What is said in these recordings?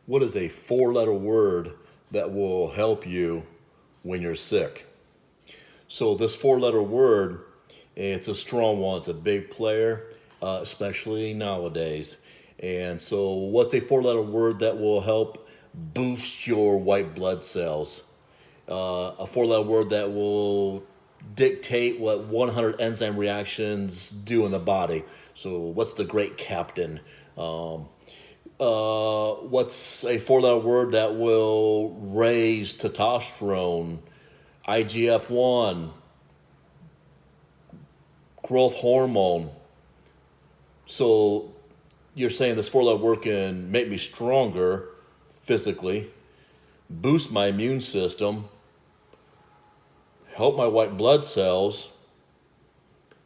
What is a four-letter word that will help you when you're sick? So this four-letter word, it's a strong one. It's a big player, especially nowadays. And so what's a four-letter word that will help boost your white blood cells? A four-letter word that will dictate what 100 enzyme reactions do in the body. So what's the great captain? What's a four-letter word that will raise testosterone, IGF-1, growth hormone? So you're saying this four-letter word can make me stronger physically, boost my immune system, help my white blood cells,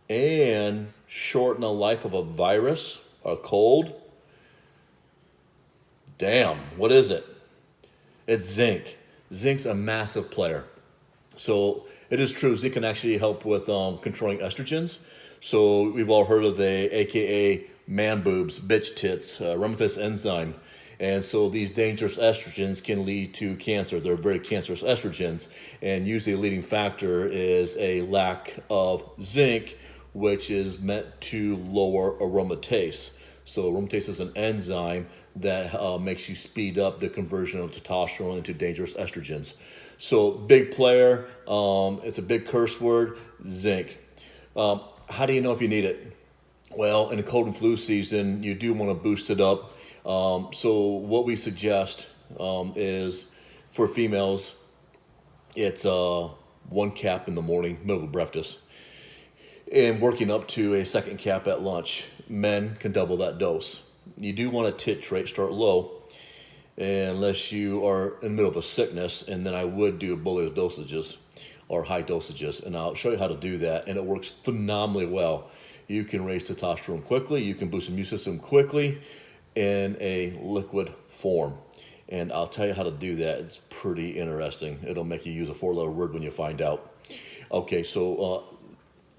and shorten the life of a virus, a cold. Damn, what is it? It's zinc. Zinc's a massive player. So it is true, zinc can actually help with controlling estrogens. So we've all heard of the AKA man boobs, bitch tits, aromatase enzyme. And so these dangerous estrogens can lead to cancer. They're very cancerous estrogens. And usually a leading factor is a lack of zinc, which is meant to lower aromatase. So aromatase is an enzyme that makes you speed up the conversion of testosterone into dangerous estrogens. So big player, it's a big curse word, zinc. How do you know if you need it? Well, in the cold and flu season, you do want to boost it up. So what we suggest is for females, it's one cap in the morning, middle of breakfast, and working up to a second cap at lunch. Men can double that dose. You do want to titrate, start low, unless you are in the middle of a sickness, and then I would do bolus dosages or high dosages, and I'll show you how to do that, and it works phenomenally well. You can raise testosterone quickly, you can boost the immune system quickly in a liquid form, and I'll tell you how to do that. It's pretty interesting. It'll make you use a four-letter word when you find out. Okay, so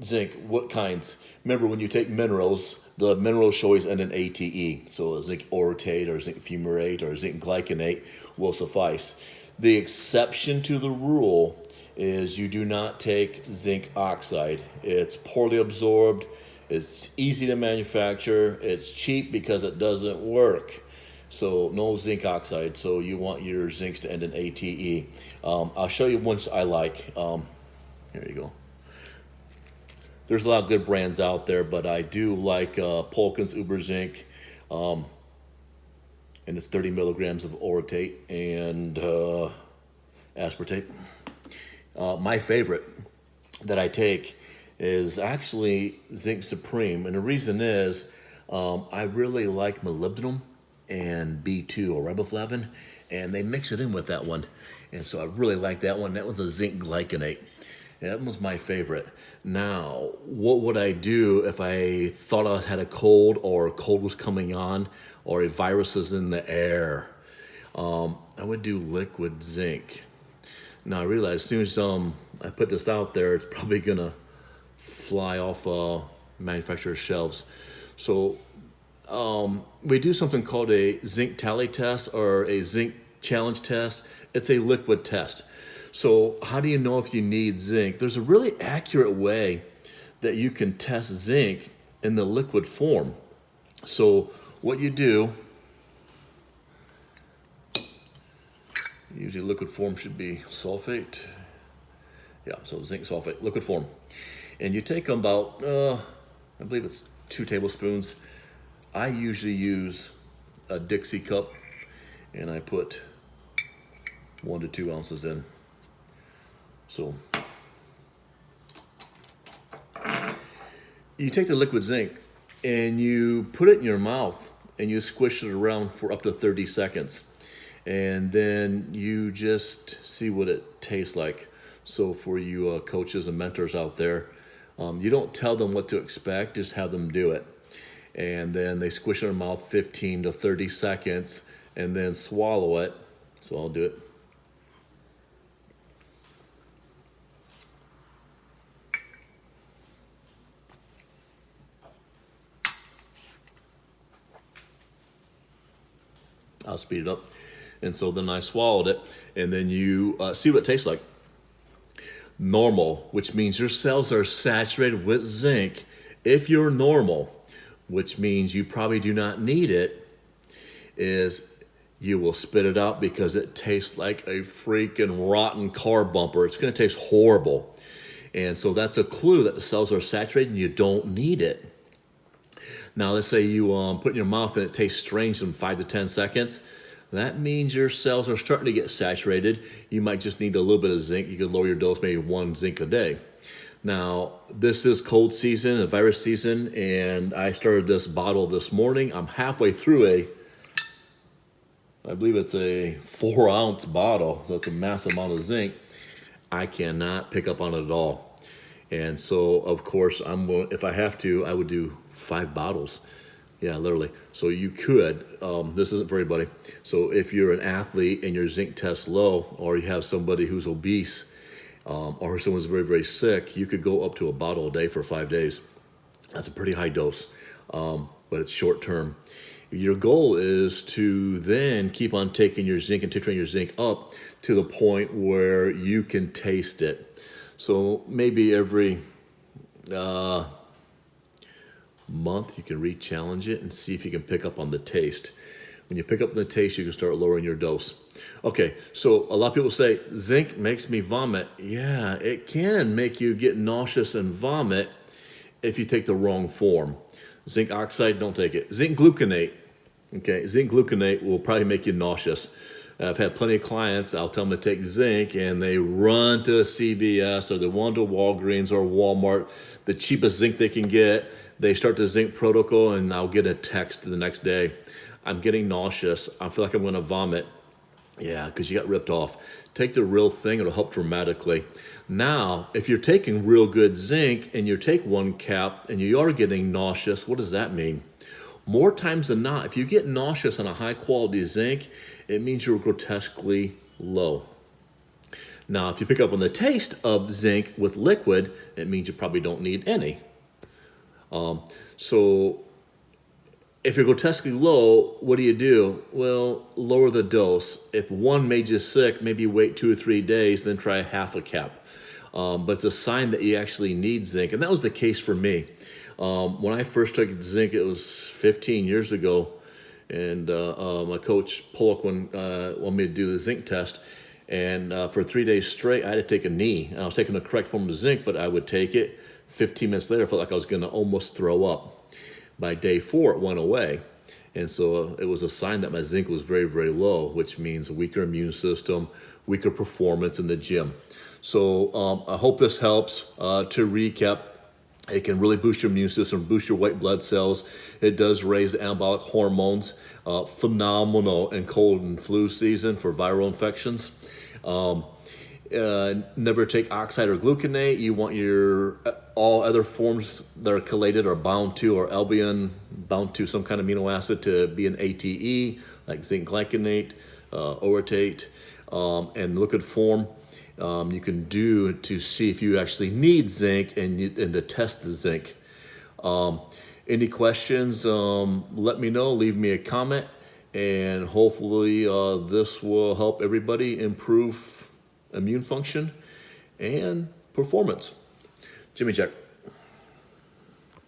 zinc, what kinds? Remember, when you take minerals, the minerals should always end in ATE. So zinc orotate or zinc fumarate or zinc glycinate will suffice. The exception to the rule is you do not take zinc oxide. It's poorly absorbed, it's easy to manufacture, it's cheap because it doesn't work. So no zinc oxide. So you want your zincs to end in ATE. I'll show you ones I like. Here you go. There's a lot of good brands out there, but I do like Polkin's Uber Zinc, and it's 30 milligrams of orotate and aspartate. My favorite that I take is actually Zinc Supreme, and the reason is I really like molybdenum and B2 or riboflavin, and they mix it in with that one, and so I really like that one. That one's a zinc glycinate. That was my favorite. Now, what would I do if I thought I had a cold or a cold was coming on or a virus is in the air? I would do liquid zinc. Now, I realize as soon as I put this out there, it's probably going to fly off manufacturer's shelves. So we do something called a zinc tally test or a zinc challenge test. It's a liquid test. So how do you know if you need zinc? There's a really accurate way that you can test zinc in the liquid form. So what you do, usually liquid form should be sulfate. Yeah, so zinc sulfate, liquid form. And you take about, I believe it's 2 tablespoons. I usually use a Dixie cup, and I put 1 to 2 ounces in. So you take the liquid zinc and you put it in your mouth and you squish it around for up to 30 seconds. And then you just see what it tastes like. So for you coaches and mentors out there, you don't tell them what to expect, just have them do it. And then they squish it in their mouth 15 to 30 seconds and then swallow it. So I'll do it. I'll speed it up. And so then I swallowed it, and then you see what it tastes like. Normal, which means your cells are saturated with zinc. If you're normal, which means you probably do not need it, is you will spit it out because it tastes like a freaking rotten car bumper. It's going to taste horrible. And so that's a clue that the cells are saturated and you don't need it. Now, let's say you put it in your mouth and it tastes strange in 5 to 10 seconds. That means your cells are starting to get saturated. You might just need a little bit of zinc. You could lower your dose, maybe 1 zinc a day. Now, this is cold season, a virus season, and I started this bottle this morning. I'm halfway through I believe it's a 4-ounce bottle, so it's a massive amount of zinc. I cannot pick up on it at all. And so, of course, if I have to, I would do 5 bottles. Yeah, literally. So you could, this isn't for everybody. So if you're an athlete and your zinc test low, or you have somebody who's obese, or someone's very, very sick, you could go up to a bottle a day for 5 days. That's a pretty high dose, but it's short term. Your goal is to then keep on taking your zinc and titrating your zinc up to the point where you can taste it. So maybe every month you can re-challenge it and see if you can pick up on the taste. When you pick up on the taste, you can start lowering your dose. Okay, so a lot of people say, zinc makes me vomit. Yeah, it can make you get nauseous and vomit if you take the wrong form. Zinc oxide, don't take it. Zinc gluconate. Okay, zinc gluconate will probably make you nauseous. I've had plenty of clients, I'll tell them to take zinc, and they run to a CVS or they run to Walgreens or Walmart, the cheapest zinc they can get. They start the zinc protocol, and I'll get a text the next day. I'm getting nauseous. I feel like I'm going to vomit. Yeah, because you got ripped off. Take the real thing. It'll help dramatically. Now, if you're taking real good zinc and you take 1 cap and you are getting nauseous, what does that mean? More times than not, if you get nauseous on a high quality zinc, it means you're grotesquely low. Now, if you pick up on the taste of zinc with liquid, it means you probably don't need any. So if you're grotesquely low, what do? Well, lower the dose. If 1 made you sick, maybe wait 2 or 3 days, then try half a cap. But it's a sign that you actually need zinc. And that was the case for me. When I first took zinc, it was 15 years ago. And my coach, Pollock, wanted me to do the zinc test. And for 3 days straight, I had to take a knee. And I was taking the correct form of zinc, but I would take it. 15 minutes later, I felt like I was going to almost throw up. By day 4, it went away. And so it was a sign that my zinc was very, very low, which means a weaker immune system, weaker performance in the gym. So I hope this helps. To recap, it can really boost your immune system, boost your white blood cells. It does raise the anabolic hormones. Phenomenal in cold and flu season for viral infections. Never take oxide or gluconate. You want your all other forms that are chelated or bound to, or albumin bound to some kind of amino acid, to be an ATE, like zinc glycinate, orotate, and liquid form. You can do to see if you actually need zinc and to test the zinc. Any questions, let me know, leave me a comment, and hopefully this will help everybody improve immune function and performance. Jimmy check.